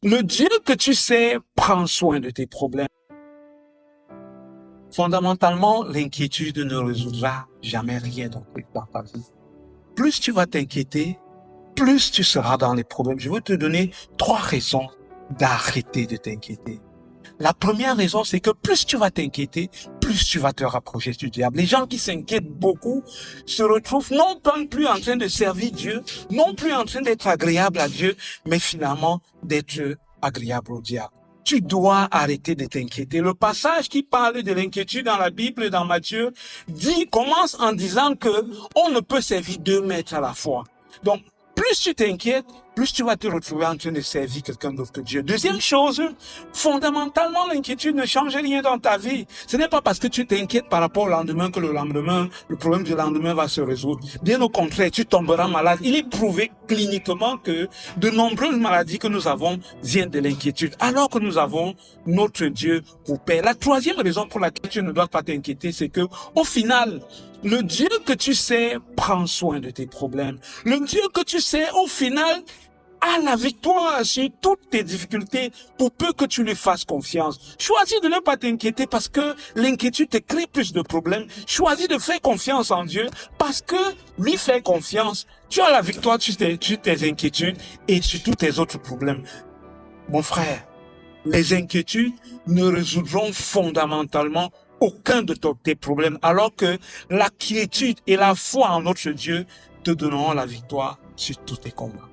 Le Dieu que tu sais prend soin de tes problèmes. Fondamentalement, l'inquiétude ne résoudra jamais rien dans ta vie. Plus tu vas t'inquiéter, plus tu seras dans les problèmes. Je vais te donner 3 raisons d'arrêter de t'inquiéter. La première raison, c'est que plus tu vas t'inquiéter, plus tu vas te rapprocher du diable. Les gens qui s'inquiètent beaucoup se retrouvent non pas plus en train de servir Dieu, non plus en train d'être agréable à Dieu, mais finalement d'être agréable au diable. Tu dois arrêter de t'inquiéter. Le passage qui parle de l'inquiétude dans la Bible, dans Matthieu, commence en disant que on ne peut servir 2 maîtres à la fois. Donc, plus tu t'inquiètes, plus tu vas te retrouver en train de servir quelqu'un d'autre que Dieu. Deuxième chose, fondamentalement, l'inquiétude ne change rien dans ta vie. Ce n'est pas parce que tu t'inquiètes par rapport au lendemain que le problème du lendemain va se résoudre. Bien au contraire, tu tomberas malade. Il est prouvé cliniquement que de nombreuses maladies que nous avons viennent de l'inquiétude, alors que nous avons notre Dieu pour Père. La troisième raison pour laquelle tu ne dois pas t'inquiéter, c'est que, au final, le Dieu que tu sais prend soin de tes problèmes. Le Dieu que tu sais, au final, a la victoire sur toutes tes difficultés pour peu que tu lui fasses confiance. Choisis de ne pas t'inquiéter parce que l'inquiétude te crée plus de problèmes. Choisis de faire confiance en Dieu parce que lui faire confiance, tu as la victoire sur tes inquiétudes et sur tous tes autres problèmes. Mon frère, les inquiétudes ne résoudront fondamentalement aucun de tes problèmes, alors que la quiétude et la foi en notre Dieu te donneront la victoire sur tous tes combats.